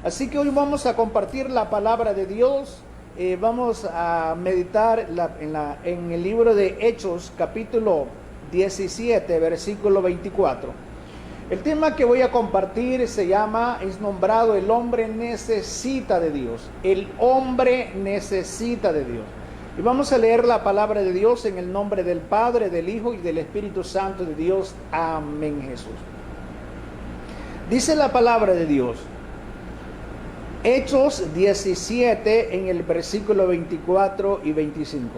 Así que hoy vamos a compartir la palabra de Dios. Vamos a meditar en el libro de Hechos, capítulo 17, versículo 24. El tema que voy a compartir es nombrado El hombre necesita de Dios. El hombre necesita de Dios. Y vamos a leer la palabra de Dios en el nombre del Padre, del Hijo y del Espíritu Santo de Dios. Amén, Jesús. Dice la palabra de Dios. Hechos 17 en el versículo 24 y 25.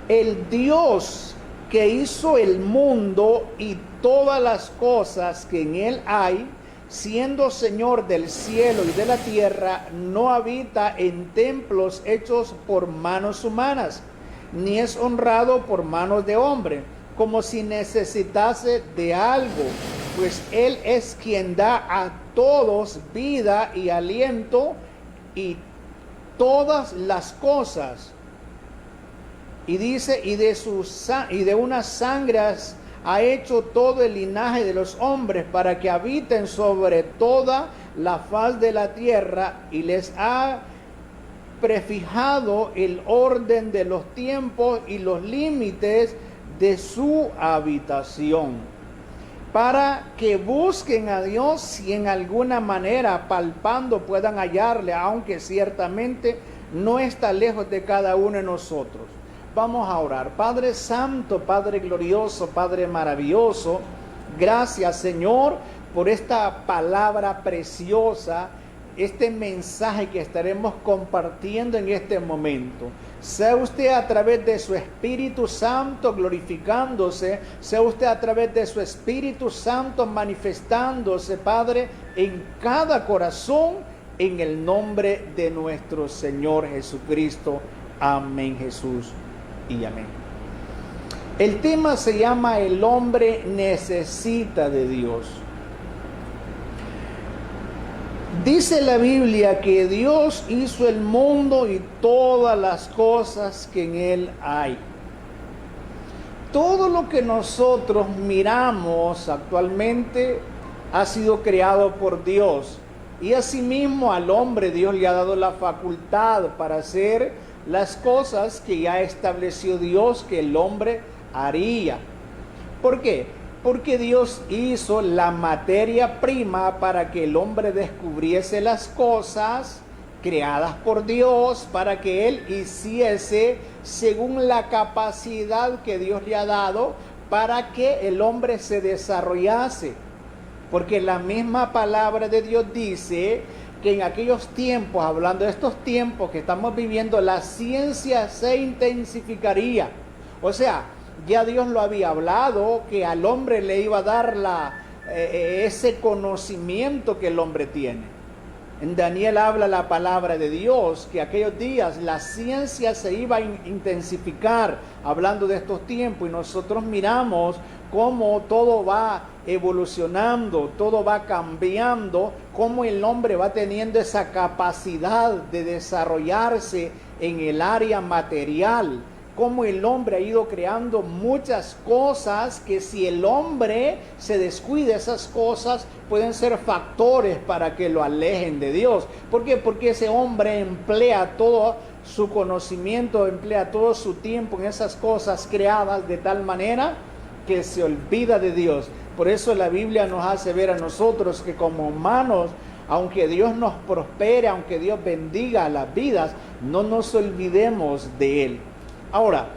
El Dios que hizo el mundo y todas las cosas que en él hay, siendo Señor del cielo y de la tierra, no habita en templos hechos por manos humanas, ni es honrado por manos de hombre, como si necesitase de algo, pues Él es quien da a todos vida y aliento y todas las cosas. Y dice, y de unas sangres ha hecho todo el linaje de los hombres para que habiten sobre toda la faz de la tierra, y les ha prefijado el orden de los tiempos y los límites de su habitación, para que busquen a Dios si en alguna manera palpando puedan hallarle, aunque ciertamente no está lejos de cada uno de nosotros. Vamos a orar. Padre Santo, Padre glorioso, Padre maravilloso, gracias, Señor, por esta palabra preciosa, este mensaje que estaremos compartiendo en este momento. Sea usted a través de su Espíritu Santo glorificándose, sea usted a través de su Espíritu Santo manifestándose, Padre, en cada corazón, en el nombre de nuestro Señor Jesucristo. Amén, Jesús, y amén. El tema se llama El hombre necesita de Dios. Dice la Biblia que Dios hizo el mundo y todas las cosas que en él hay. Todo lo que nosotros miramos actualmente ha sido creado por Dios. Y asimismo al hombre Dios le ha dado la facultad para hacer las cosas que ya estableció Dios que el hombre haría. ¿Por qué? Porque Dios hizo la materia prima para que el hombre descubriese las cosas creadas por Dios, para que él hiciese según la capacidad que Dios le ha dado, para que el hombre se desarrollase. Porque la misma palabra de Dios dice que en aquellos tiempos, hablando de estos tiempos que estamos viviendo, la ciencia se intensificaría. O sea, ya Dios lo había hablado, que al hombre le iba a dar ese conocimiento que el hombre tiene. En Daniel habla la palabra de Dios, que aquellos días la ciencia se iba a intensificar, hablando de estos tiempos, y nosotros miramos cómo todo va evolucionando, todo va cambiando, cómo el hombre va teniendo esa capacidad de desarrollarse en el área material, cómo el hombre ha ido creando muchas cosas que si el hombre se descuida, esas cosas pueden ser factores para que lo alejen de Dios. ¿Por qué? Porque ese hombre emplea todo su conocimiento, emplea todo su tiempo en esas cosas creadas de tal manera que se olvida de Dios. Por eso la Biblia nos hace ver a nosotros que como humanos, aunque Dios nos prospere, aunque Dios bendiga las vidas, no nos olvidemos de Él. Ahora,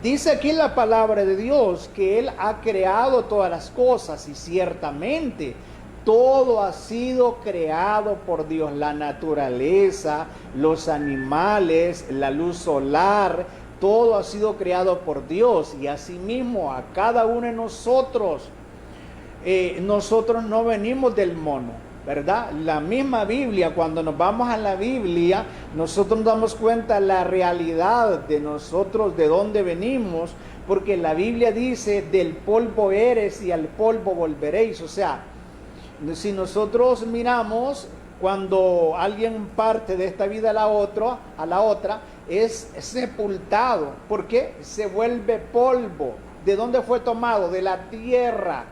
dice aquí la palabra de Dios que Él ha creado todas las cosas, y ciertamente todo ha sido creado por Dios. La naturaleza, los animales, la luz solar, todo ha sido creado por Dios. Y asimismo a cada uno de nosotros, nosotros no venimos del mono, ¿verdad? La misma Biblia, cuando nos vamos a la Biblia, nosotros nos damos cuenta de la realidad de nosotros, de dónde venimos, porque la Biblia dice, del polvo eres y al polvo volveréis. O sea, si nosotros miramos, cuando alguien parte de esta vida a la otra, es sepultado. ¿Por qué? Se vuelve polvo. ¿De dónde fue tomado? De la tierra.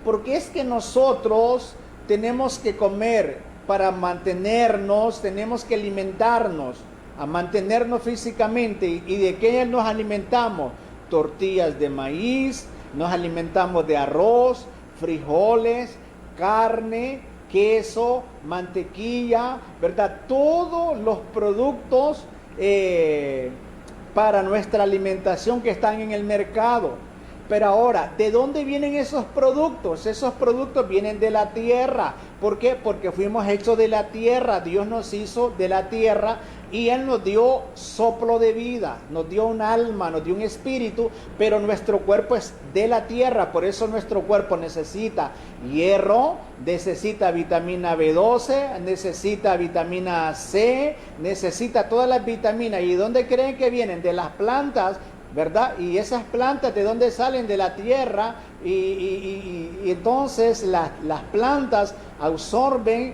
Porque es que nosotros tenemos que comer para mantenernos, tenemos que alimentarnos, a mantenernos físicamente. ¿Y de qué nos alimentamos? Tortillas de maíz, nos alimentamos de arroz, frijoles, carne, queso, mantequilla, ¿verdad? Todos los productos para nuestra alimentación que están en el mercado. Pero ahora, ¿de dónde vienen esos productos? Esos productos vienen de la tierra. ¿Por qué? Porque fuimos hechos de la tierra. Dios nos hizo de la tierra y Él nos dio soplo de vida, nos dio un alma, nos dio un espíritu, pero nuestro cuerpo es de la tierra. Por eso nuestro cuerpo necesita hierro, necesita vitamina B12, necesita vitamina C, necesita todas las vitaminas. ¿Y dónde creen que vienen? De las plantas, ¿verdad? Y esas plantas, ¿de dónde salen? De la tierra. Y entonces las plantas absorben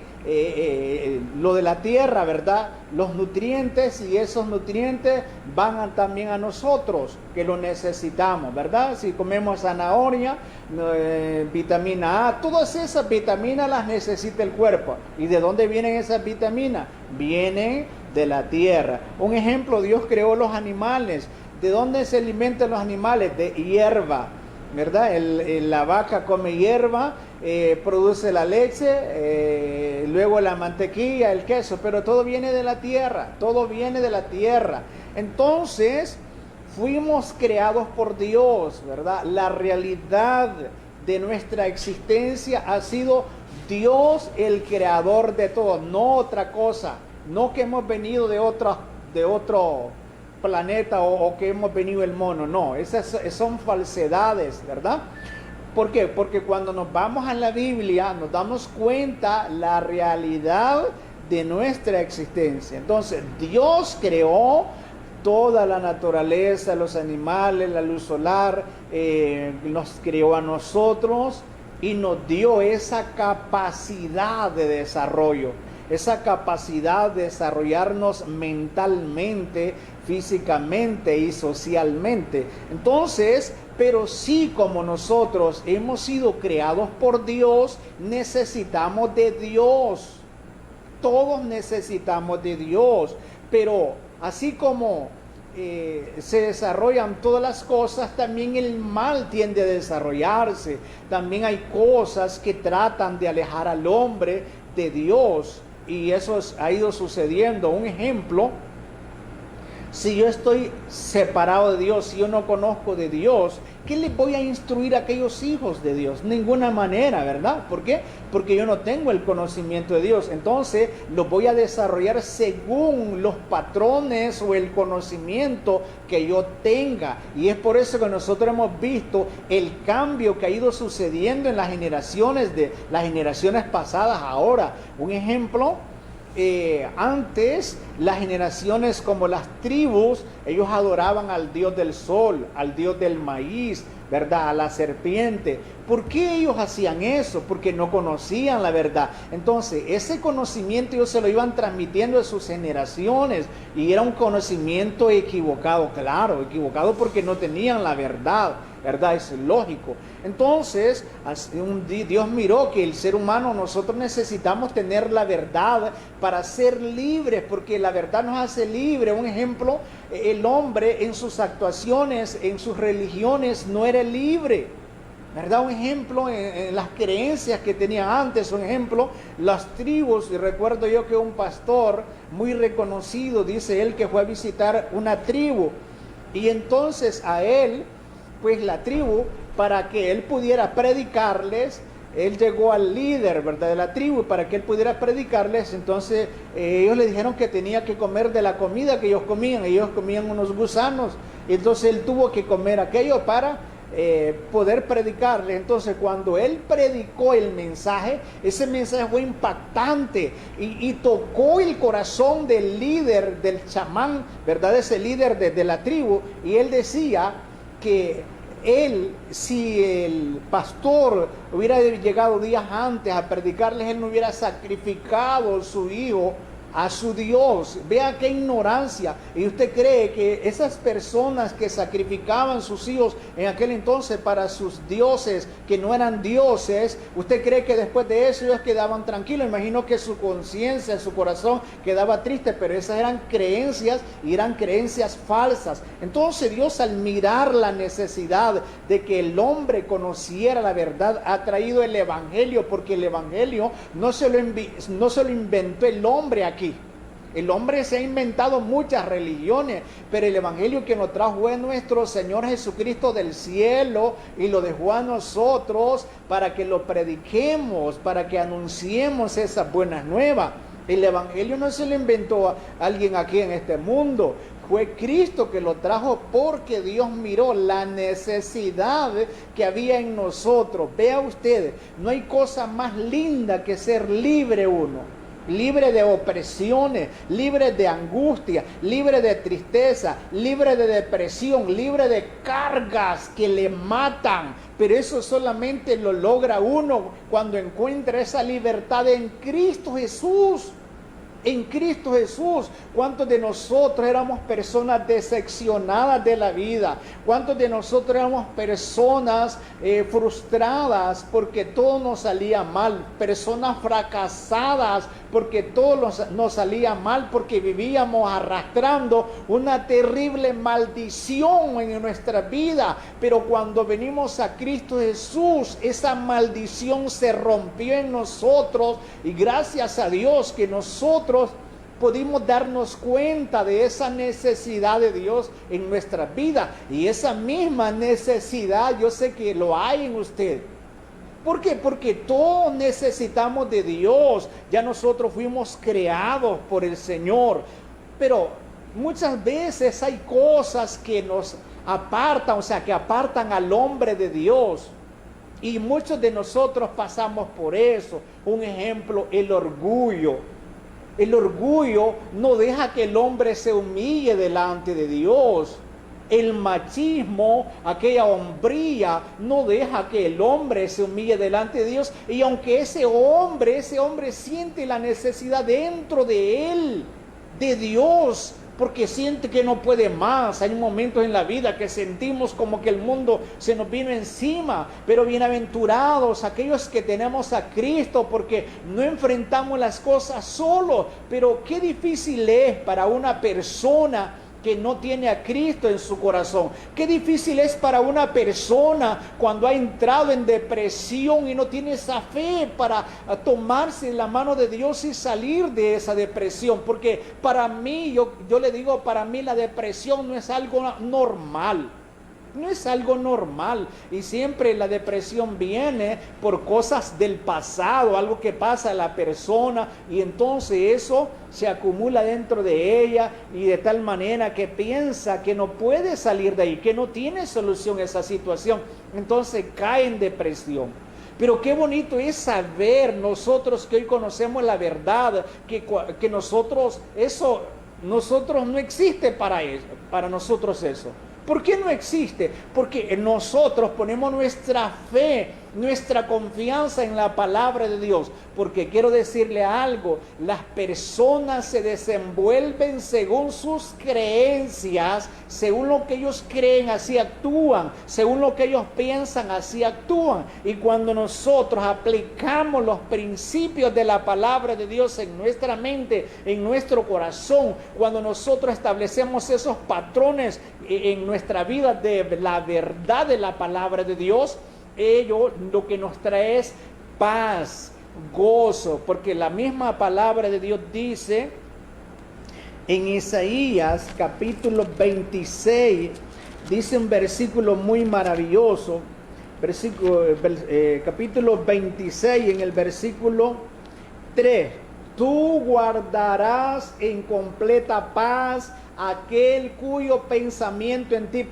lo de la tierra, ¿verdad? Los nutrientes, y esos nutrientes van también a nosotros, que lo necesitamos, ¿verdad? Si comemos zanahoria, vitamina A, todas esas vitaminas las necesita el cuerpo. ¿Y de dónde vienen esas vitaminas? Vienen de la tierra. Un ejemplo, Dios creó los animales. ¿De dónde se alimentan los animales? De hierba, ¿verdad? La vaca come hierba, produce la leche, luego la mantequilla, el queso, pero todo viene de la tierra, todo viene de la tierra. Entonces, fuimos creados por Dios, ¿verdad? La realidad de nuestra existencia ha sido Dios el creador de todo, no otra cosa, no que hemos venido de otro planeta o que hemos venido el mono, no, esas son falsedades, ¿verdad? ¿Por qué? Porque cuando nos vamos a la Biblia nos damos cuenta la realidad de nuestra existencia. Entonces, Dios creó toda la naturaleza, los animales, la luz solar, nos creó a nosotros y nos dio esa capacidad de desarrollo, esa capacidad de desarrollarnos mentalmente, físicamente y socialmente. Entonces, pero sí, como nosotros hemos sido creados por Dios, necesitamos de Dios. Todos necesitamos de Dios. Pero así como se desarrollan todas las cosas, también el mal tiende a desarrollarse. También hay cosas que tratan de alejar al hombre de Dios. Y eso ha ido sucediendo. Un ejemplo: si yo estoy separado de Dios, si yo no conozco de Dios, ¿qué les voy a instruir a aquellos hijos de Dios? Ninguna manera, ¿verdad? ¿Por qué? Porque yo no tengo el conocimiento de Dios. Entonces, los voy a desarrollar según los patrones o el conocimiento que yo tenga. Y es por eso que nosotros hemos visto el cambio que ha ido sucediendo en las generaciones pasadas ahora. Un ejemplo: antes las generaciones, como las tribus, ellos adoraban al dios del sol, al dios del maíz, ¿verdad? A la serpiente. ¿Por qué ellos hacían eso? Porque no conocían la verdad. Entonces, ese conocimiento ellos se lo iban transmitiendo a sus generaciones, y era un conocimiento equivocado, claro, equivocado porque no tenían la verdad, ¿verdad? Es lógico. Entonces, Dios miró que el ser humano, nosotros necesitamos tener la verdad para ser libres, porque la verdad nos hace libres. Un ejemplo: el hombre en sus actuaciones, en sus religiones, no era libre, ¿verdad? Un ejemplo, en las creencias que tenían antes. Un ejemplo, las tribus. Y recuerdo yo que un pastor muy reconocido, dice él, que fue a visitar una tribu, y entonces a él, pues la tribu, para que él pudiera predicarles, él llegó al líder, ¿verdad?, de la tribu, para que él pudiera predicarles. Entonces ellos le dijeron que tenía que comer de la comida que ellos comían unos gusanos, y entonces él tuvo que comer aquello para poder predicarles. Entonces, cuando él predicó el mensaje, ese mensaje fue impactante y tocó el corazón del líder, del chamán, ¿verdad?, ese líder de la tribu. Y él decía que él, si el pastor hubiera llegado días antes a predicarles, él no hubiera sacrificado a su hijo a su Dios. Vea qué ignorancia. Y usted cree que esas personas que sacrificaban sus hijos en aquel entonces para sus dioses, que no eran dioses, usted cree que después de eso ellos quedaban tranquilos. Imagino que su conciencia, su corazón quedaba triste, pero esas eran creencias y eran creencias falsas. Entonces Dios, al mirar la necesidad de que el hombre conociera la verdad, ha traído el evangelio, porque el evangelio no se lo inventó el hombre aquí. El hombre se ha inventado muchas religiones, pero el evangelio que nos trajo fue nuestro Señor Jesucristo del cielo y lo dejó a nosotros para que lo prediquemos, para que anunciemos esas buenas nuevas. El evangelio no se lo inventó a alguien aquí en este mundo. Fue Cristo que lo trajo, porque Dios miró la necesidad que había en nosotros. Vea usted, no hay cosa más linda que ser libre uno. Libre de opresiones, libre de angustia, libre de tristeza, libre de depresión, libre de cargas que le matan. Pero eso solamente lo logra uno cuando encuentra esa libertad en Cristo Jesús. En Cristo Jesús. ¿Cuántos de nosotros éramos personas decepcionadas de la vida? ¿Cuántos de nosotros éramos personas frustradas porque todo nos salía mal? Personas fracasadas porque todo nos salía mal, porque vivíamos arrastrando una terrible maldición en nuestra vida. Pero cuando venimos a Cristo Jesús, esa maldición se rompió en nosotros, y gracias a Dios que nosotros pudimos darnos cuenta de esa necesidad de Dios en nuestra vida. Y esa misma necesidad yo sé que lo hay en usted. ¿Por qué? Porque todos necesitamos de Dios. Ya nosotros fuimos creados por el Señor. Pero muchas veces hay cosas que nos apartan, o sea, que apartan al hombre de Dios. Y muchos de nosotros pasamos por eso. Un ejemplo, el orgullo. El orgullo no deja que el hombre se humille delante de Dios. El machismo, aquella hombría, no deja que el hombre se humille delante de Dios. Y aunque ese hombre siente la necesidad dentro de él, de Dios, porque siente que no puede más. Hay momentos en la vida que sentimos como que el mundo se nos vino encima, pero bienaventurados aquellos que tenemos a Cristo, porque no enfrentamos las cosas solo. Pero qué difícil es para una persona que no tiene a Cristo en su corazón. Qué difícil es para una persona cuando ha entrado en depresión y no tiene esa fe para tomarse la mano de Dios y salir de esa depresión. Porque para mí, yo le digo, para mí la depresión no es algo normal. No es algo normal, y siempre la depresión viene por cosas del pasado, algo que pasa a la persona, y entonces eso se acumula dentro de ella, y de tal manera que piensa que no puede salir de ahí, que no tiene solución a esa situación, entonces cae en depresión. Pero qué bonito es saber nosotros que hoy conocemos la verdad, que nosotros no existe para nosotros eso. ¿Por qué no existe? Porque nosotros ponemos nuestra fe, nuestra confianza en la palabra de Dios. Porque quiero decirle algo, las personas se desenvuelven según sus creencias, según lo que ellos creen, así actúan, según lo que ellos piensan, así actúan. Y cuando nosotros aplicamos los principios de la palabra de Dios en nuestra mente, en nuestro corazón, cuando nosotros establecemos esos patrones en nuestra vida de la verdad de la palabra de Dios, ello lo que nos trae es paz, gozo, porque la misma palabra de Dios dice en Isaías capítulo 26, dice un versículo muy maravilloso, capítulo 26 en el versículo 3: tú guardarás en completa paz aquel cuyo pensamiento en ti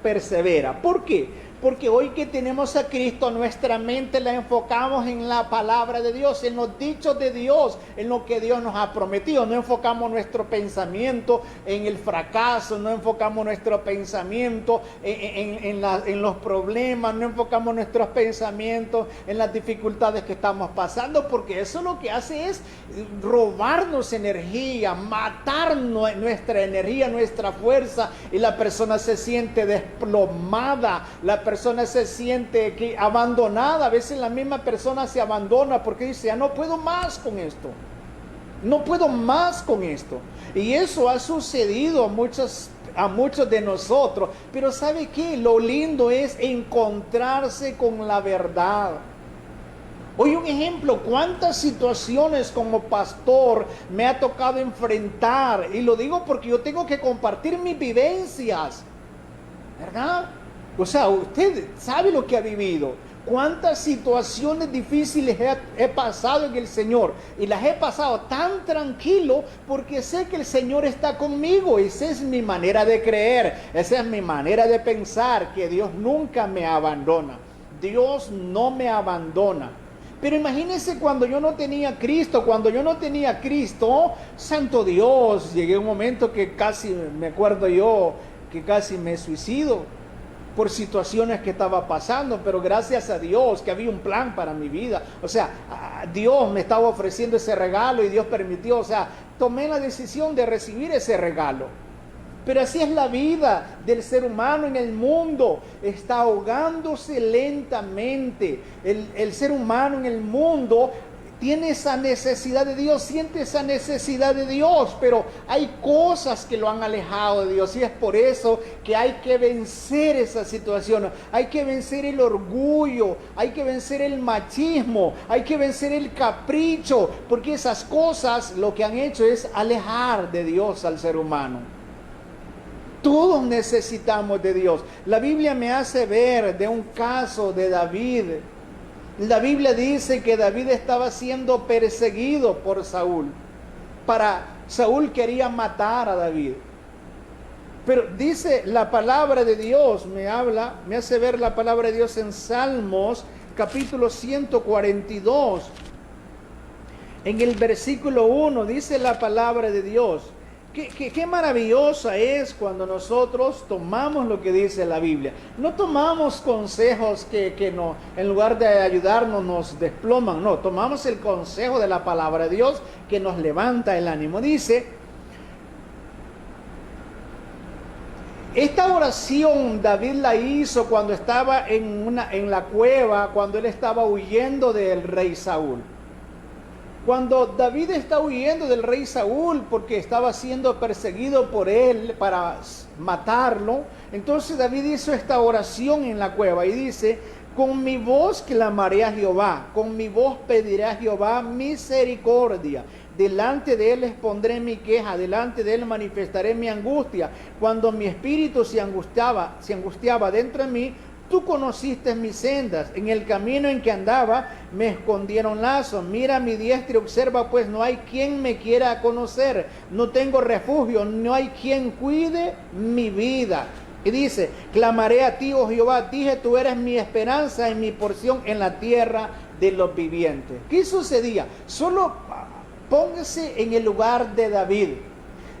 persevera. ¿Por qué? Porque hoy que tenemos a Cristo, nuestra mente la enfocamos en la palabra de Dios, en los dichos de Dios, en lo que Dios nos ha prometido. No enfocamos nuestro pensamiento en el fracaso, no enfocamos nuestro pensamiento en los problemas, no enfocamos nuestros pensamientos en las dificultades que estamos pasando, porque eso lo que hace es robarnos energía, matar nuestra energía, nuestra fuerza, y la persona se siente desplomada, la persona se siente abandonada. A veces la misma persona se abandona porque dice, ya no puedo más con esto, no puedo más con esto. Y eso ha sucedido a muchos de nosotros. Pero ¿sabe qué? Lo lindo es encontrarse con la verdad. Hoy un ejemplo, cuántas situaciones como pastor me ha tocado enfrentar, y lo digo porque yo tengo que compartir mis vivencias, ¿verdad? O sea, usted sabe lo que ha vivido, cuántas situaciones difíciles he pasado en el Señor, y las he pasado tan tranquilo porque sé que el Señor está conmigo. Esa es mi manera de creer, esa es mi manera de pensar, que Dios nunca me abandona. Dios no me abandona. Pero imagínense cuando yo no tenía Cristo, santo Dios, llegué a un momento que casi, me acuerdo yo, que casi me suicido por situaciones que estaba pasando, pero gracias a Dios que había un plan para mi vida. O sea, Dios me estaba ofreciendo ese regalo y Dios permitió, o sea, tomé la decisión de recibir ese regalo. Pero así es la vida del ser humano en el mundo, está ahogándose lentamente. El ser humano en el mundo tiene esa necesidad de Dios, siente esa necesidad de Dios, pero hay cosas que lo han alejado de Dios, y es por eso que hay que vencer esa situación. Hay que vencer el orgullo, hay que vencer el machismo, hay que vencer el capricho, porque esas cosas lo que han hecho es alejar de Dios al ser humano. Todos necesitamos de Dios. La Biblia me hace ver de un caso de David. La Biblia dice que David estaba siendo perseguido por Saúl. Saúl quería matar a David. Pero dice la palabra de Dios, me hace ver la palabra de Dios en Salmos, capítulo 142. En el versículo 1 dice la palabra de Dios. Qué maravillosa es cuando nosotros tomamos lo que dice la Biblia. No tomamos consejos que no, en lugar de ayudarnos nos desploman. No, tomamos el consejo de la palabra de Dios que nos levanta el ánimo. Dice, esta oración David la hizo cuando estaba en la cueva, cuando él estaba huyendo del rey Saúl. Cuando David está huyendo del rey Saúl porque estaba siendo perseguido por él para matarlo, entonces David hizo esta oración en la cueva y dice, con mi voz clamaré a Jehová, con mi voz pediré a Jehová misericordia. Delante de él expondré mi queja, delante de él manifestaré mi angustia. Cuando mi espíritu se angustiaba dentro de mí, tú conociste mis sendas, en el camino en que andaba me escondieron lazos. Mira mi diestra y observa, pues no hay quien me quiera conocer. No tengo refugio, no hay quien cuide mi vida. Y dice, clamaré a ti, oh Jehová, dije, tú eres mi esperanza y mi porción en la tierra de los vivientes. ¿Qué sucedía? Solo póngase en el lugar de David,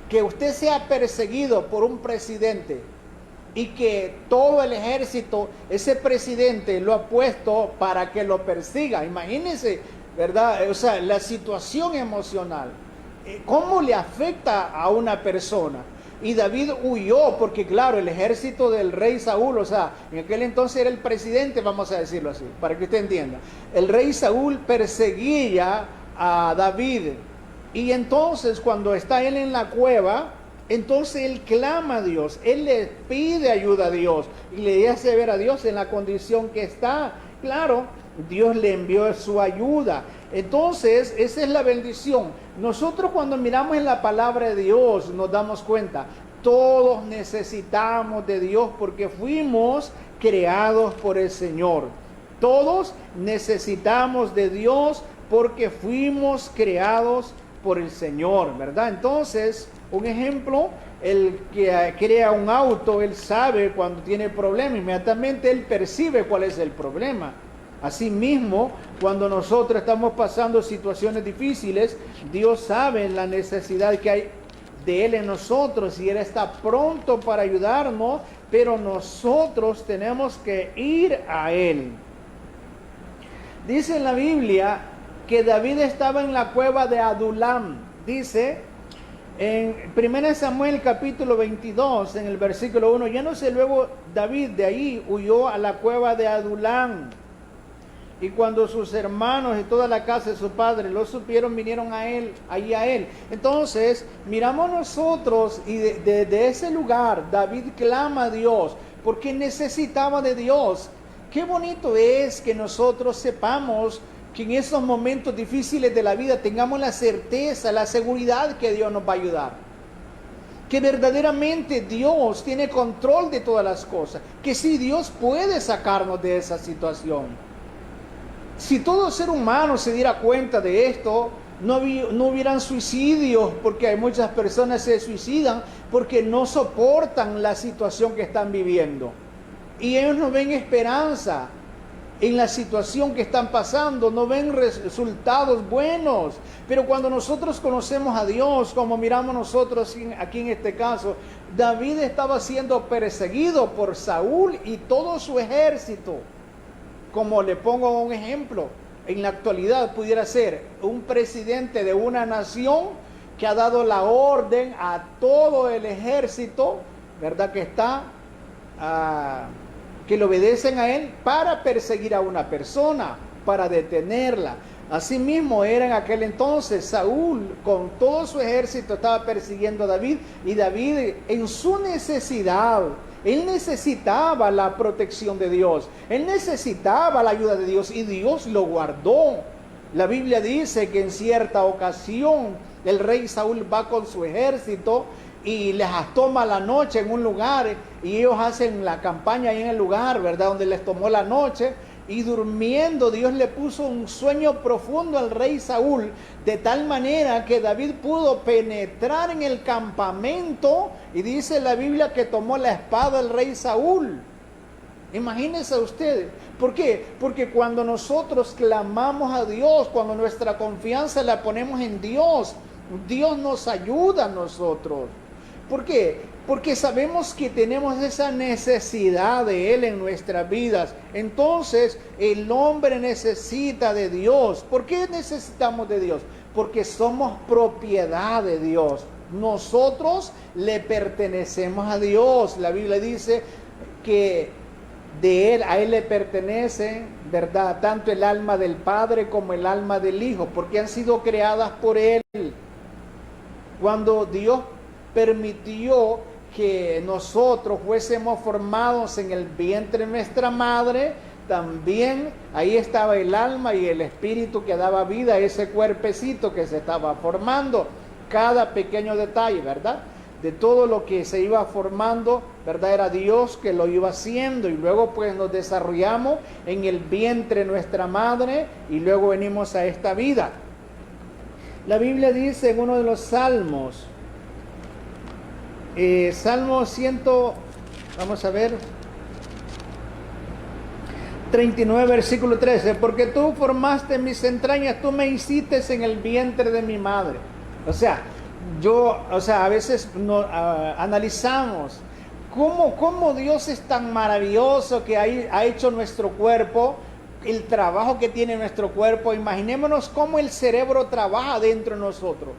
que usted sea perseguido por un presidente, y que todo el ejército, ese presidente lo ha puesto para que lo persiga. Imagínense, ¿verdad? O sea, la situación emocional, ¿cómo le afecta a una persona? Y David huyó porque, claro, el ejército del rey Saúl, o sea, en aquel entonces era el presidente, vamos a decirlo así, para que usted entienda. El rey Saúl perseguía a David, y entonces cuando está él en la cueva, entonces él clama a Dios, él le pide ayuda a Dios y le hace ver a Dios en la condición que está. Claro, Dios le envió su ayuda. Entonces, esa es la bendición. Nosotros cuando miramos en la palabra de Dios nos damos cuenta, todos necesitamos de Dios porque fuimos creados por el Señor. Todos necesitamos de Dios porque fuimos creados por el Señor, ¿verdad? Entonces, un ejemplo, el que crea un auto, él sabe cuando tiene problema, inmediatamente él percibe cuál es el problema. Asimismo, cuando nosotros estamos pasando situaciones difíciles, Dios sabe la necesidad que hay de Él en nosotros y Él está pronto para ayudarnos, pero nosotros tenemos que ir a Él. Dice en la Biblia que David estaba en la cueva de Adulam. Dice en 1 Samuel capítulo 22, en el versículo 1, ya no sé, luego David de ahí huyó a la cueva de Adulam. Y cuando sus hermanos y toda la casa de su padre lo supieron, vinieron allí a él. Entonces, miramos nosotros y de ese lugar, David clama a Dios, porque necesitaba de Dios. Qué bonito es que nosotros sepamos que en esos momentos difíciles de la vida tengamos la certeza, la seguridad que Dios nos va a ayudar. Que verdaderamente Dios tiene control de todas las cosas. Que sí, Dios puede sacarnos de esa situación. Si todo ser humano se diera cuenta de esto, no hubieran suicidios, porque hay muchas personas que se suicidan porque no soportan la situación que están viviendo. Y ellos no ven esperanza en la situación que están pasando, no ven resultados buenos. Pero cuando nosotros conocemos a Dios, como miramos nosotros aquí en este caso, David estaba siendo perseguido por Saúl y todo su ejército. Como le pongo un ejemplo, en la actualidad pudiera ser un presidente de una nación que ha dado la orden a todo el ejército, ¿verdad? Que le obedecen a él para perseguir a una persona, para detenerla. Asimismo era en aquel entonces, Saúl con todo su ejército estaba persiguiendo a David, y David en su necesidad, él necesitaba la protección de Dios, él necesitaba la ayuda de Dios, y Dios lo guardó. La Biblia dice que en cierta ocasión el rey Saúl va con su ejército y les toma la noche en un lugar, y ellos hacen la campaña ahí en el lugar, ¿verdad? Donde les tomó la noche, y durmiendo Dios le puso un sueño profundo al rey Saúl, de tal manera que David pudo penetrar en el campamento, y dice la Biblia que tomó la espada el rey Saúl. Imagínense ustedes. ¿Por qué? Porque cuando nosotros clamamos a Dios, cuando nuestra confianza la ponemos en Dios, Dios nos ayuda a nosotros. ¿Por qué? Porque sabemos que tenemos esa necesidad de Él en nuestras vidas. Entonces, el hombre necesita de Dios. ¿Por qué necesitamos de Dios? Porque somos propiedad de Dios. Nosotros le pertenecemos a Dios. La Biblia dice que a Él le pertenece, ¿verdad? Tanto el alma del Padre como el alma del Hijo, porque han sido creadas por Él. Cuando Dios permitió que nosotros fuésemos formados en el vientre de nuestra madre, también ahí estaba el alma y el espíritu que daba vida a ese cuerpecito que se estaba formando. Cada pequeño detalle, ¿verdad? De todo lo que se iba formando, ¿verdad? Era Dios que lo iba haciendo, y luego pues nos desarrollamos en el vientre de nuestra madre y luego venimos a esta vida. La Biblia dice en uno de los salmos, Salmo 100, vamos a ver, 39, versículo 13, porque tú formaste mis entrañas, tú me hiciste en el vientre de mi madre. O sea, a veces analizamos cómo Dios es tan maravilloso que ha hecho nuestro cuerpo, el trabajo que tiene nuestro cuerpo. Imaginémonos cómo el cerebro trabaja dentro de nosotros.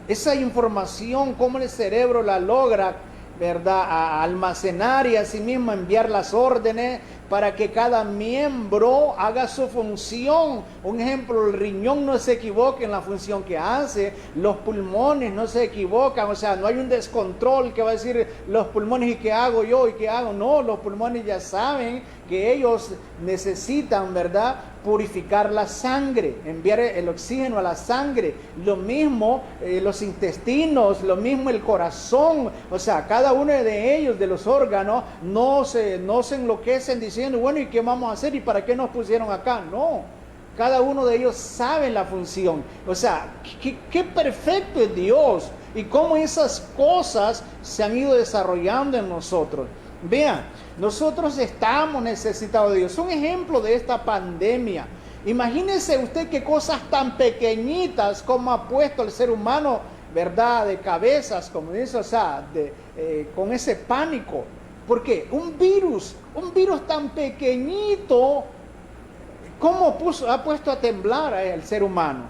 Esa información, cómo el cerebro la logra, ¿verdad?, a almacenar y asimismo enviar las órdenes para que cada miembro haga su función. Un ejemplo, el riñón no se equivoca en la función que hace, los pulmones no se equivocan, o sea, no hay un descontrol que va a decir los pulmones, ¿y qué hago yo? ¿Y qué hago? No, los pulmones ya saben que ellos necesitan, ¿verdad?, purificar la sangre, enviar el oxígeno a la sangre. Lo mismo los intestinos, lo mismo el corazón. O sea, cada uno de ellos, de los órganos, no se enloquecen diciendo, bueno, ¿y qué vamos a hacer? ¿Y para qué nos pusieron acá? No. Cada uno de ellos sabe la función. O sea, qué perfecto es Dios y cómo esas cosas se han ido desarrollando en nosotros. Vean, nosotros estamos necesitados de Dios. Un ejemplo de esta pandemia. Imagínese usted qué cosas tan pequeñitas como ha puesto el ser humano, ¿verdad? De cabezas, como dice, o sea, con ese pánico. Porque un virus tan pequeñito, ¿cómo ha puesto a temblar al ser humano?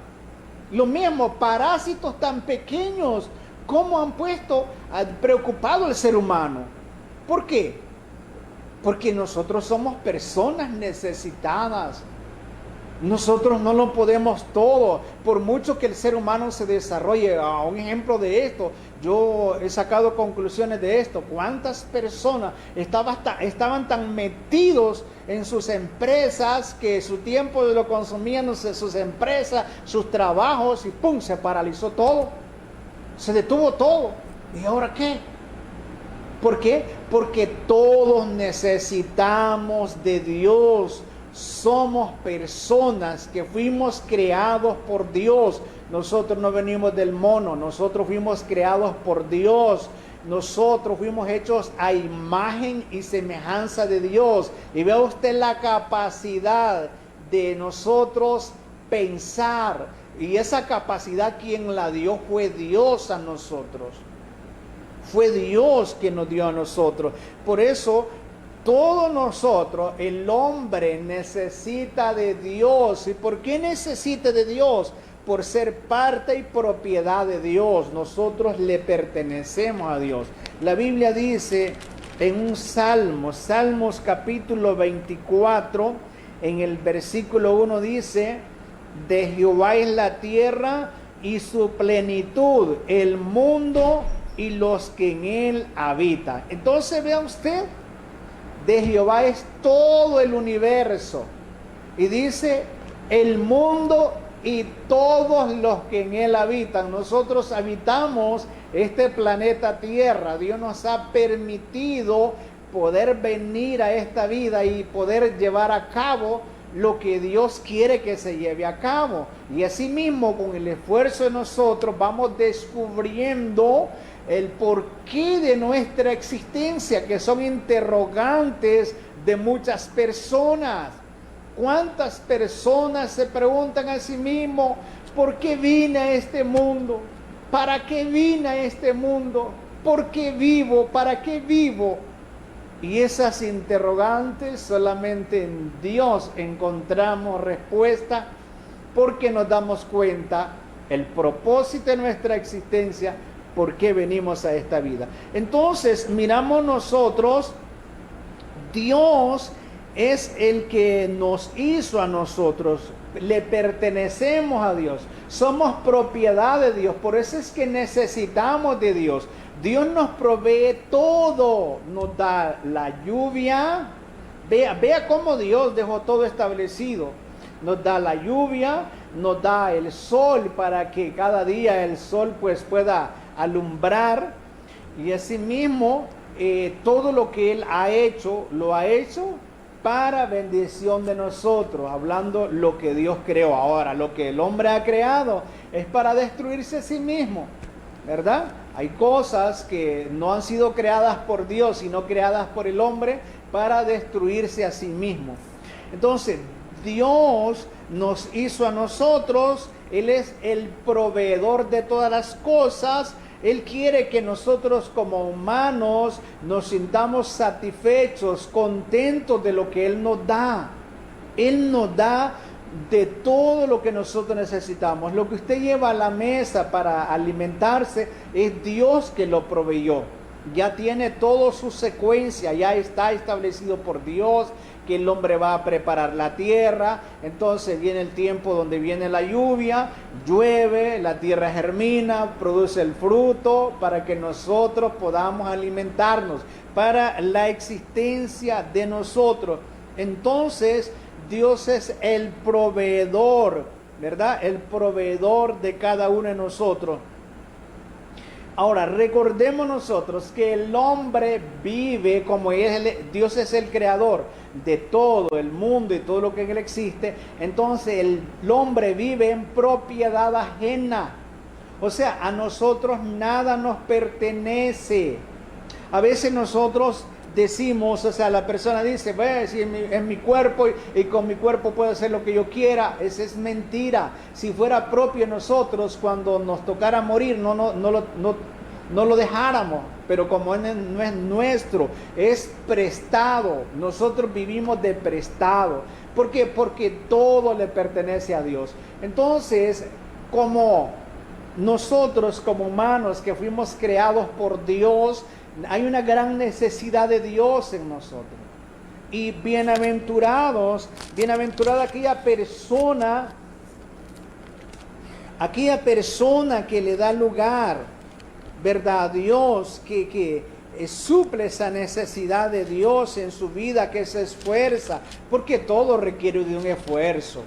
Lo mismo, parásitos tan pequeños, ¿cómo han preocupado al ser humano? ¿Por qué? Porque nosotros somos personas necesitadas. Nosotros no lo podemos todo, por mucho que el ser humano se desarrolle. Un ejemplo de esto, yo he sacado conclusiones de esto. ¿Cuántas personas estaban tan metidos en sus empresas que su tiempo lo consumían sus empresas, sus trabajos, y ¡pum!, se paralizó todo, se detuvo todo? ¿Y ahora qué? ¿Por qué? Porque todos necesitamos de Dios. Somos personas que fuimos creados por Dios. Nosotros no venimos del mono, nosotros fuimos creados por Dios. Nosotros fuimos hechos a imagen y semejanza de Dios. Y vea usted la capacidad de nosotros pensar. Y esa capacidad, quien la dio fue Dios a nosotros. Fue Dios quien nos dio a nosotros. Por eso, todos nosotros, el hombre necesita de Dios. ¿Y por qué necesita de Dios? Por ser parte y propiedad de Dios. Nosotros le pertenecemos a Dios. La Biblia dice en un salmo, Salmos capítulo 24, en el versículo 1 dice: de Jehová es la tierra y su plenitud, el mundo y los que en él habitan. Entonces vea usted, de Jehová es todo el universo. Y dice el mundo y todos los que en él habitan. Nosotros habitamos este planeta Tierra. Dios nos ha permitido poder venir a esta vida y poder llevar a cabo lo que Dios quiere que se lleve a cabo. Y asimismo, con el esfuerzo de nosotros, vamos descubriendo el porqué de nuestra existencia, que son interrogantes de muchas personas. ¿Cuántas personas se preguntan a sí mismos: ¿por qué vine a este mundo? ¿Para qué vine a este mundo? ¿Por qué vivo? ¿Para qué vivo? Y esas interrogantes solamente en Dios encontramos respuesta, porque nos damos cuenta el propósito de nuestra existencia, por qué venimos a esta vida. Entonces miramos nosotros, Dios es el que nos hizo a nosotros, le pertenecemos a Dios, somos propiedad de Dios, por eso es que necesitamos de Dios. Dios nos provee todo, nos da la lluvia, vea cómo Dios dejó todo establecido, nos da la lluvia, nos da el sol para que cada día el sol pues pueda alumbrar, y asimismo todo lo que Él ha hecho, lo ha hecho para bendición de nosotros, hablando lo que Dios creó. Ahora, lo que el hombre ha creado es para destruirse a sí mismo, ¿verdad? Hay cosas que no han sido creadas por Dios, sino creadas por el hombre para destruirse a sí mismo. Entonces, Dios nos hizo a nosotros, Él es el proveedor de todas las cosas. Él quiere que nosotros como humanos nos sintamos satisfechos, contentos de lo que Él nos da. Él nos da de todo lo que nosotros necesitamos. Lo que usted lleva a la mesa para alimentarse es Dios que lo proveyó. Ya tiene toda su secuencia, ya está establecido por Dios, que el hombre va a preparar la tierra. Entonces viene el tiempo donde viene la lluvia, llueve, la tierra germina, produce el fruto para que nosotros podamos alimentarnos, para la existencia de nosotros. Entonces Dios es el proveedor, ¿verdad? El proveedor de cada uno de nosotros. Ahora, recordemos nosotros que el hombre vive como Dios es el creador de todo el mundo y todo lo que en él existe. Entonces el hombre vive en propiedad ajena. O sea, a nosotros nada nos pertenece. A veces nosotros decimos, o sea, la persona dice, ve, si en mi cuerpo y con mi cuerpo puedo hacer lo que yo quiera. Esa es mentira. Si fuera propio de nosotros, cuando nos tocara morir, no lo dejáramos. Pero como no es nuestro, es prestado. Nosotros vivimos de prestado. ¿Por qué? Porque todo le pertenece a Dios. Entonces, como nosotros como humanos que fuimos creados por Dios, hay una gran necesidad de Dios en nosotros. Y bienaventurada aquella persona que le da lugar, ¿verdad?, a Dios, que suple esa necesidad de Dios en su vida, que se esfuerza, porque todo requiere de un esfuerzo.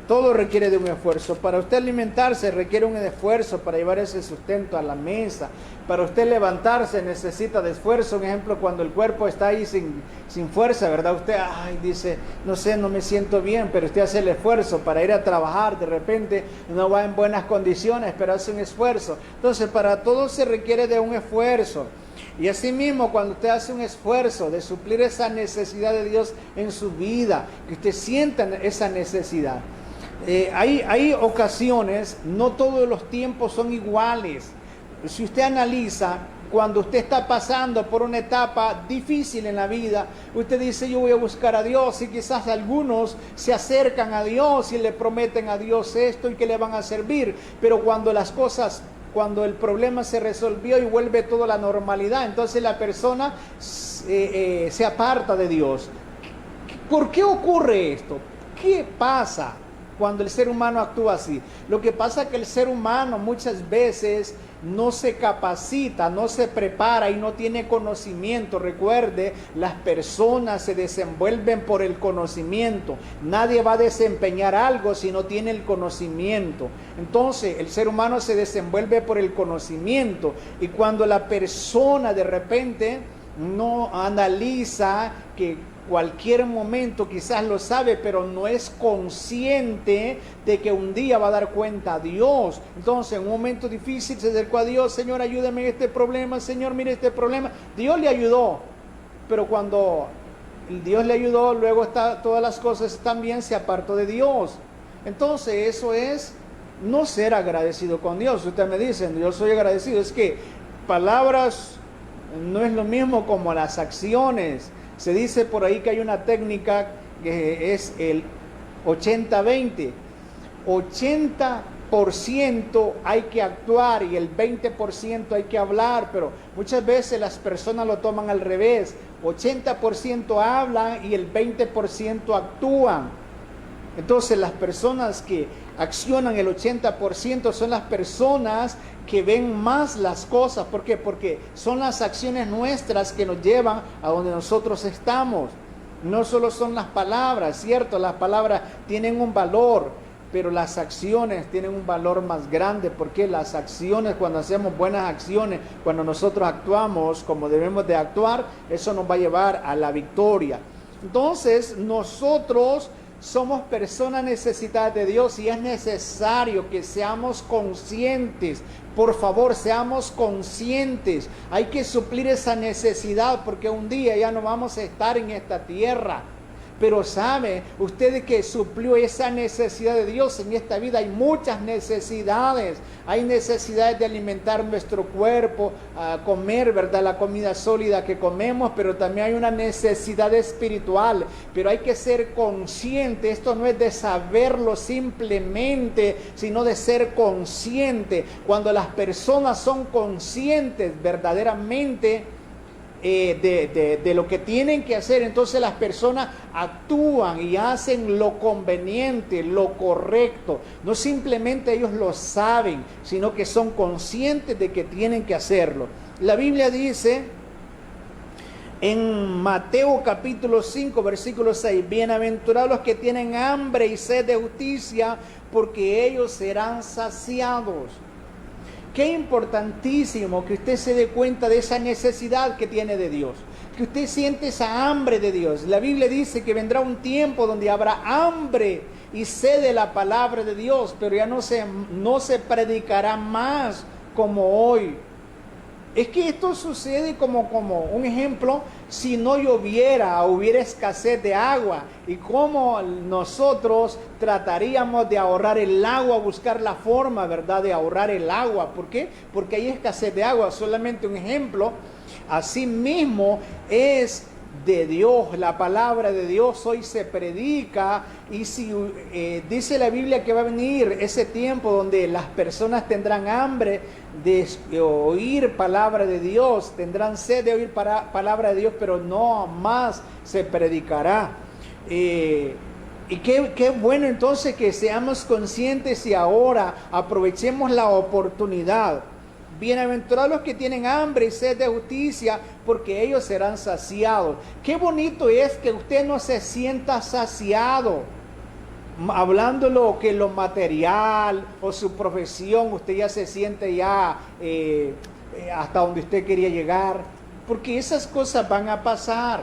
Todo requiere de un esfuerzo. Para usted alimentarse requiere un esfuerzo para llevar ese sustento a la mesa. Para usted levantarse necesita de esfuerzo. Un ejemplo, cuando el cuerpo está ahí sin fuerza, ¿verdad? Usted dice, no sé, no me siento bien, pero usted hace el esfuerzo para ir a trabajar. De repente no va en buenas condiciones, pero hace un esfuerzo. Entonces, para todo se requiere de un esfuerzo. Y asimismo, cuando usted hace un esfuerzo de suplir esa necesidad de Dios en su vida, que usted sienta esa necesidad. Hay ocasiones, no todos los tiempos son iguales. Si usted analiza, cuando usted está pasando por una etapa difícil en la vida, usted dice, yo voy a buscar a Dios, y quizás algunos se acercan a Dios y le prometen a Dios esto y que le van a servir, pero cuando el problema se resolvió y vuelve toda la normalidad, entonces la persona se aparta de Dios. ¿Por qué ocurre esto? ¿Qué pasa cuando el ser humano actúa así? Lo que pasa es que el ser humano muchas veces no se capacita, no se prepara y no tiene conocimiento. Recuerde, las personas se desenvuelven por el conocimiento. Nadie va a desempeñar algo si no tiene el conocimiento. Entonces, el ser humano se desenvuelve por el conocimiento. Y cuando la persona de repente no analiza que cualquier momento quizás lo sabe, pero no es consciente de que un día va a dar cuenta a Dios. Entonces, en un momento difícil se acercó a Dios, Señor, ayúdame en este problema, Señor, mire este problema. Dios le ayudó, pero cuando Dios le ayudó, luego todas las cosas también se apartó de Dios. Entonces, eso es no ser agradecido con Dios. Usted me dice, yo soy agradecido. Es que palabras no es lo mismo como las acciones. Se dice por ahí que hay una técnica que es el 80-20. 80% hay que actuar y el 20% hay que hablar, pero muchas veces las personas lo toman al revés. 80% hablan y el 20% actúan. Entonces las personas que accionan el 80% son las personas que ven más las cosas. ¿Por qué? Porque son las acciones nuestras que nos llevan a donde nosotros estamos. No solo son las palabras, ¿cierto? Las palabras tienen un valor, pero las acciones tienen un valor más grande, porque las acciones, cuando hacemos buenas acciones, cuando nosotros actuamos como debemos de actuar, eso nos va a llevar a la victoria. Entonces, nosotros somos personas necesitadas de Dios y es necesario que seamos conscientes. Por favor, seamos conscientes. Hay que suplir esa necesidad porque un día ya no vamos a estar en esta tierra. Pero sabe usted que suplió esa necesidad de Dios en esta vida. Hay muchas necesidades. Hay necesidades de alimentar nuestro cuerpo, comer, ¿verdad?, la comida sólida que comemos, pero también hay una necesidad espiritual. Pero hay que ser consciente. Esto no es de saberlo simplemente, sino de ser consciente. Cuando las personas son conscientes verdaderamente de lo que tienen que hacer, entonces las personas actúan y hacen lo conveniente, lo correcto. No simplemente ellos lo saben, sino que son conscientes de que tienen que hacerlo. La Biblia dice en Mateo capítulo 5 versículo 6: bienaventurados los que tienen hambre y sed de justicia, porque ellos serán saciados. Qué importantísimo que usted se dé cuenta de esa necesidad que tiene de Dios, que usted siente esa hambre de Dios. La Biblia dice que vendrá un tiempo donde habrá hambre y sed de la palabra de Dios, pero ya no se predicará más como hoy. Es que esto sucede como un ejemplo, si no lloviera, hubiera escasez de agua, y cómo nosotros trataríamos de ahorrar el agua, buscar la forma, ¿verdad?, de ahorrar el agua. ¿Por qué? Porque hay escasez de agua. Solamente un ejemplo. Así mismo es de Dios, la palabra de Dios hoy se predica, y si dice la Biblia que va a venir ese tiempo donde las personas tendrán hambre de oír palabra de Dios, tendrán sed de oír palabra de Dios, pero no más se predicará. Y qué bueno entonces que seamos conscientes y ahora aprovechemos la oportunidad. Bienaventurados los que tienen hambre y sed de justicia, porque ellos serán saciados. Qué bonito es que usted no se sienta saciado, hablándolo que lo material o su profesión, usted ya se siente ya hasta donde usted quería llegar, porque esas cosas van a pasar.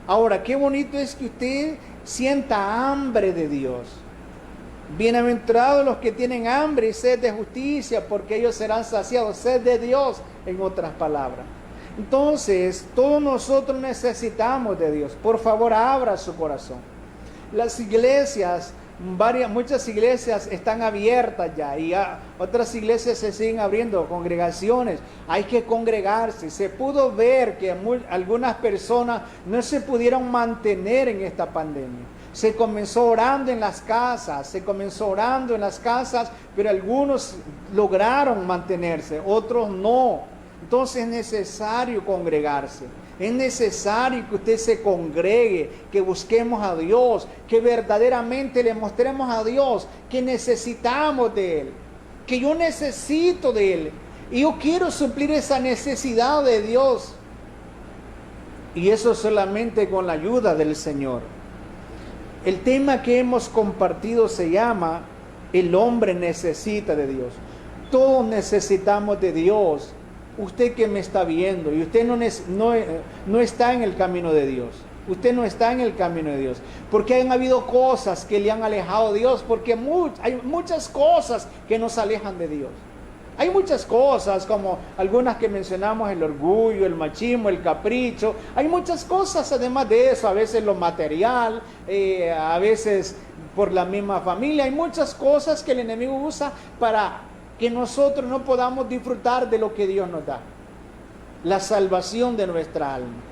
Ahora, qué bonito es que usted sienta hambre de Dios. Bienaventurados los que tienen hambre y sed de justicia, porque ellos serán saciados. Sed de Dios, en otras palabras. Entonces, todos nosotros necesitamos de Dios. Por favor, abra su corazón. Las iglesias, muchas iglesias están abiertas ya, y otras iglesias se siguen abriendo, congregaciones. Hay que congregarse. Se pudo ver que algunas personas no se pudieron mantener en esta pandemia. Se comenzó orando en las casas, pero algunos lograron mantenerse, otros no. Entonces es necesario congregarse, es necesario que usted se congregue, que busquemos a Dios, que verdaderamente le mostremos a Dios que necesitamos de Él, que yo necesito de Él, y yo quiero suplir esa necesidad de Dios, y eso solamente con la ayuda del Señor. El tema que hemos compartido se llama El hombre necesita de Dios. Todos necesitamos de Dios. Usted que me está viendo y usted no está en el camino de Dios. Usted no está en el camino de Dios. Porque han habido cosas que le han alejado de Dios. Porque hay muchas cosas que nos alejan de Dios. Hay muchas cosas, como algunas que mencionamos, el orgullo, el machismo, el capricho. Hay muchas cosas además de eso, a veces lo material, a veces por la misma familia. Hay muchas cosas que el enemigo usa para que nosotros no podamos disfrutar de lo que Dios nos da. La salvación de nuestra alma.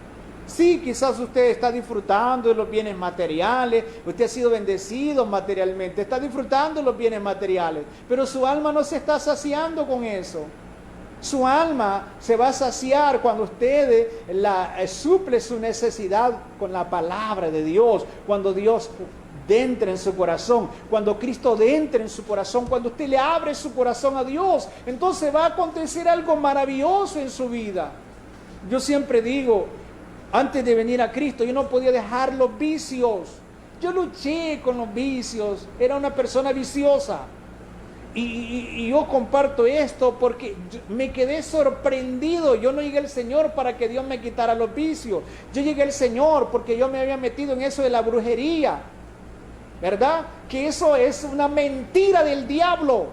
Sí, quizás usted está disfrutando de los bienes materiales, usted ha sido bendecido materialmente, está disfrutando de los bienes materiales, pero su alma no se está saciando con eso. Su alma se va a saciar cuando usted suple su necesidad con la palabra de Dios, cuando Dios entre en su corazón, cuando Cristo entre en su corazón, cuando usted le abre su corazón a Dios, entonces va a acontecer algo maravilloso en su vida. Yo siempre digo, antes de venir a Cristo, yo no podía dejar los vicios. Yo luché con los vicios. Era una persona viciosa. Y yo comparto esto porque me quedé sorprendido. Yo no llegué al Señor para que Dios me quitara los vicios. Yo llegué al Señor porque yo me había metido en eso de la brujería. ¿Verdad? Que eso es una mentira del diablo.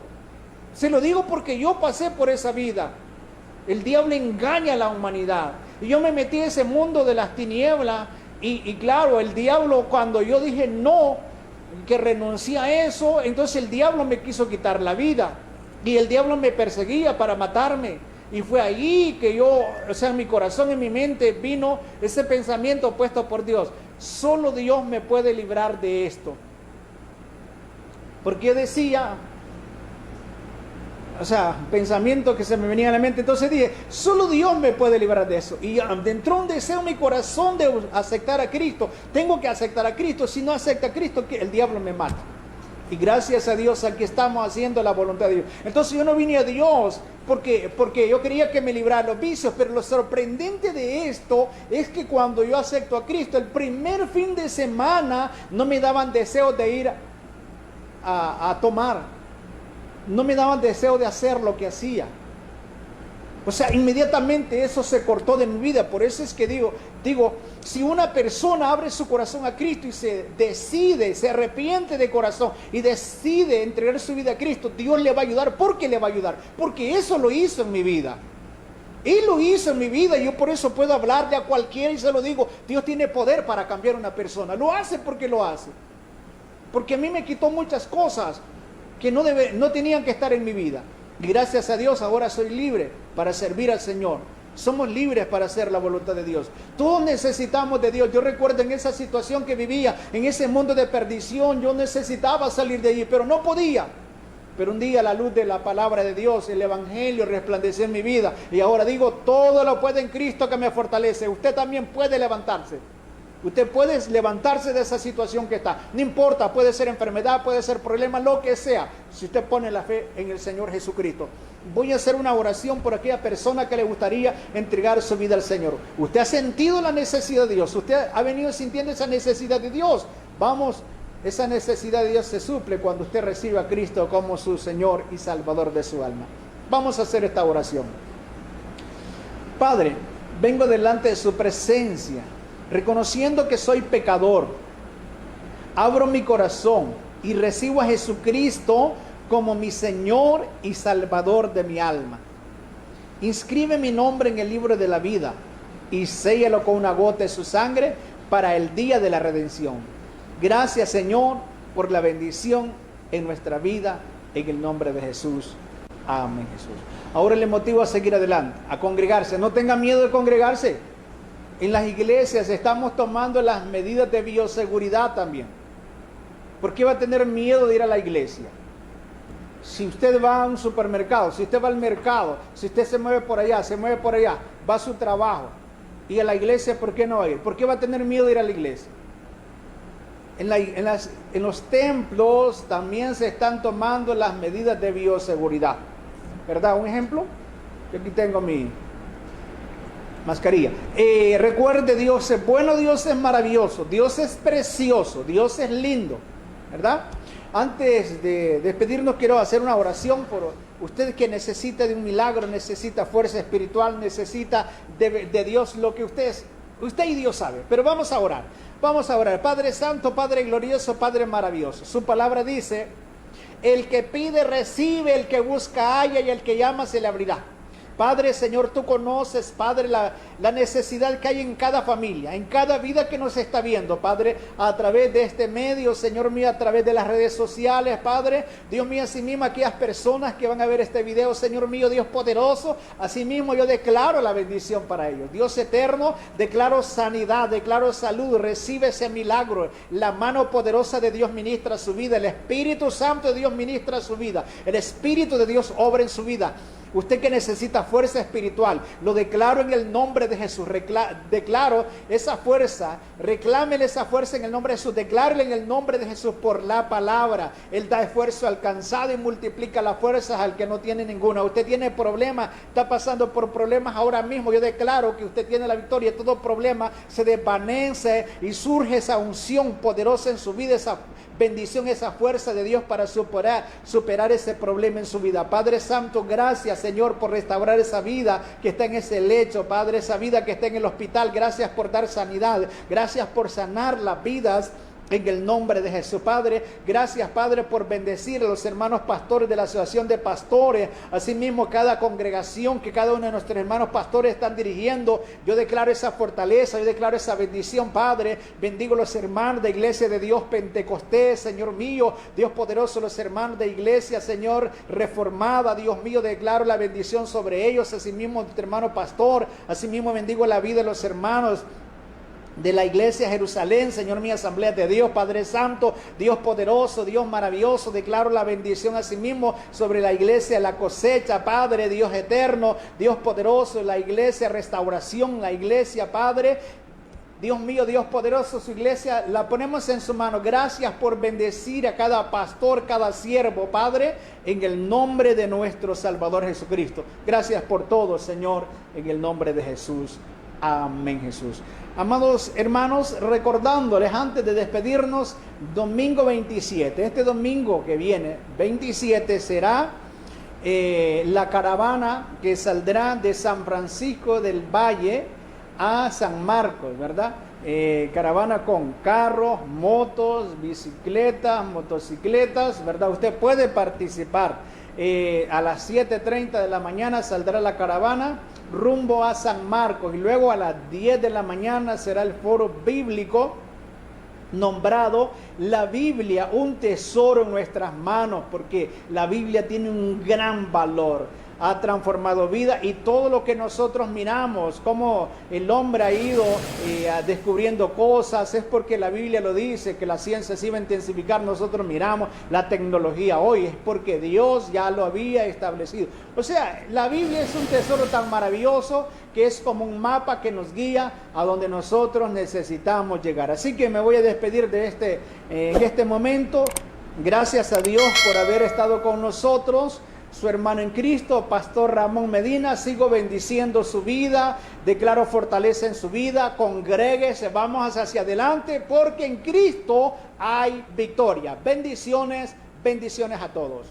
Se lo digo porque yo pasé por esa vida. El diablo engaña a la humanidad. Y yo me metí en ese mundo de las tinieblas. Y claro, el diablo, cuando yo dije no, que renuncié a eso, entonces el diablo me quiso quitar la vida. Y el diablo me perseguía para matarme. Y fue ahí que yo, en mi corazón, en mi mente, vino ese pensamiento puesto por Dios. Solo Dios me puede librar de esto. Porque yo decía, pensamiento que se me venía a la mente. Entonces dije, solo Dios me puede librar de eso. Y entró un deseo en mi corazón de aceptar a Cristo. Tengo que aceptar a Cristo. Si no acepta a Cristo, el diablo me mata. Y gracias a Dios aquí estamos haciendo la voluntad de Dios. Entonces yo no vine a Dios porque yo quería que me librara los vicios. Pero lo sorprendente de esto es que cuando yo acepto a Cristo, el primer fin de semana no me daban deseos de ir a tomar. No me daban deseo de hacer lo que hacía. O sea, inmediatamente eso se cortó de mi vida. Por eso es que digo, si una persona abre su corazón a Cristo y se decide, se arrepiente de corazón y decide entregar su vida a Cristo, Dios le va a ayudar. ¿Por qué le va a ayudar? Porque eso lo hizo en mi vida. Él lo hizo en mi vida y yo por eso puedo hablarle a cualquiera y se lo digo. Dios tiene poder para cambiar a una persona. Lo hace porque lo hace. Porque a mí me quitó muchas cosas que no tenían que estar en mi vida. Y gracias a Dios ahora soy libre para servir al Señor. Somos libres para hacer la voluntad de Dios. Todos necesitamos de Dios. Yo recuerdo en esa situación que vivía, en ese mundo de perdición, yo necesitaba salir de allí, pero no podía. Pero un día la luz de la palabra de Dios, el Evangelio resplandeció en mi vida. Y ahora digo, todo lo puede en Cristo que me fortalece. Usted también puede levantarse. Usted puede levantarse de esa situación que está. No importa, puede ser enfermedad, puede ser problema, lo que sea. Si usted pone la fe en el Señor Jesucristo. Voy a hacer una oración por aquella persona que le gustaría entregar su vida al Señor. Usted ha sentido la necesidad de Dios. Usted ha venido sintiendo esa necesidad de Dios. Vamos, esa necesidad de Dios se suple cuando usted recibe a Cristo como su Señor y Salvador de su alma. Vamos a hacer esta oración. Padre, vengo delante de su presencia, reconociendo que soy pecador. Abro mi corazón y recibo a Jesucristo como mi Señor y Salvador de mi alma. Inscribe mi nombre en el libro de la vida y séllalo con una gota de su sangre para el día de la redención. Gracias, Señor, por la bendición en nuestra vida, en el nombre de Jesús. Amén, Jesús. Ahora le motivo a seguir adelante, a congregarse. No tenga miedo de congregarse. En las iglesias estamos tomando las medidas de bioseguridad también. ¿Por qué va a tener miedo de ir a la iglesia? Si usted va a un supermercado, si usted va al mercado, si usted se mueve por allá, va a su trabajo, y a la iglesia, ¿por qué no va a ir? ¿Por qué va a tener miedo de ir a la iglesia? En los templos también se están tomando las medidas de bioseguridad, ¿verdad? Un ejemplo, yo aquí tengo mi mascarilla. Recuerde, Dios es bueno, Dios es maravilloso, Dios es precioso, Dios es lindo, ¿verdad? Antes de despedirnos, quiero hacer una oración por usted que necesita de un milagro, necesita fuerza espiritual, necesita de Dios lo que usted y Dios sabe. Pero vamos a orar. Vamos a orar. Padre Santo, Padre glorioso, Padre maravilloso. Su palabra dice, el que pide recibe, el que busca halla y el que llama se le abrirá. Padre, Señor, tú conoces, Padre, la necesidad que hay en cada familia, en cada vida que nos está viendo, Padre, a través de este medio, Señor mío, a través de las redes sociales, Padre, Dios mío, así mismo aquellas personas que van a ver este video, Señor mío, Dios poderoso, así mismo yo declaro la bendición para ellos. Dios eterno, declaro sanidad, declaro salud, recibe ese milagro, la mano poderosa de Dios ministra su vida, el Espíritu Santo de Dios ministra su vida, el Espíritu de Dios obra en su vida. Usted que necesita fuerza espiritual, lo declaro en el nombre de Jesús. Declaro esa fuerza, reclámele esa fuerza en el nombre de Jesús. Declárele en el nombre de Jesús por la palabra. Él da esfuerzo al cansado y multiplica las fuerzas al que no tiene ninguna. Usted tiene problemas, está pasando por problemas ahora mismo. Yo declaro que usted tiene la victoria. Todo problema se desvanece y surge esa unción poderosa en su vida, esa bendición, esa fuerza de Dios para superar ese problema en su vida. Padre Santo, gracias, Señor, por restaurar esa vida que está en ese lecho, Padre, esa vida que está en el hospital. Gracias por dar sanidad, gracias por sanar las vidas en el nombre de Jesús. Padre, gracias, Padre, por bendecir a los hermanos pastores de la Asociación de Pastores, asimismo cada congregación que cada uno de nuestros hermanos pastores están dirigiendo. Yo declaro esa fortaleza, yo declaro esa bendición, Padre. Bendigo los hermanos de Iglesia de Dios Pentecostés, Señor mío, Dios poderoso, los hermanos de Iglesia, Señor, Reformada, Dios mío, declaro la bendición sobre ellos, asimismo nuestro hermano pastor, asimismo bendigo la vida de los hermanos de la iglesia Jerusalén, Señor mío, Asamblea de Dios, Padre Santo, Dios poderoso, Dios maravilloso. Declaro la bendición asimismo sobre la iglesia La Cosecha, Padre, Dios eterno, Dios poderoso, la iglesia Restauración, la iglesia, Padre, Dios mío, Dios poderoso, su iglesia la ponemos en su mano. Gracias por bendecir a cada pastor, cada siervo, Padre, en el nombre de nuestro Salvador Jesucristo. Gracias por todo, Señor, en el nombre de Jesús. Amén, Jesús. Amados hermanos, recordándoles antes de despedirnos, domingo 27, este domingo que viene, 27, será la caravana que saldrá de San Francisco del Valle a San Marcos, ¿verdad? Caravana con carros, motos, bicicletas, motocicletas, ¿verdad? Usted puede participar. A las 7:30 de la mañana saldrá la caravana rumbo a San Marcos y luego a las 10 de la mañana será el foro bíblico nombrado La Biblia, un tesoro en nuestras manos, porque la Biblia tiene un gran valor, ha transformado vida, y todo lo que nosotros miramos, cómo el hombre ha ido descubriendo cosas, es porque la Biblia lo dice, que la ciencia se iba a intensificar. Nosotros miramos la tecnología hoy, es porque Dios ya lo había establecido. O sea, la Biblia es un tesoro tan maravilloso que es como un mapa que nos guía a donde nosotros necesitamos llegar. Así que me voy a despedir de en este momento. Gracias a Dios por haber estado con nosotros. Su hermano en Cristo, Pastor Ramón Medina. Sigo bendiciendo su vida, declaro fortaleza en su vida. Congréguese, vamos hacia adelante, porque en Cristo hay victoria. Bendiciones, bendiciones a todos.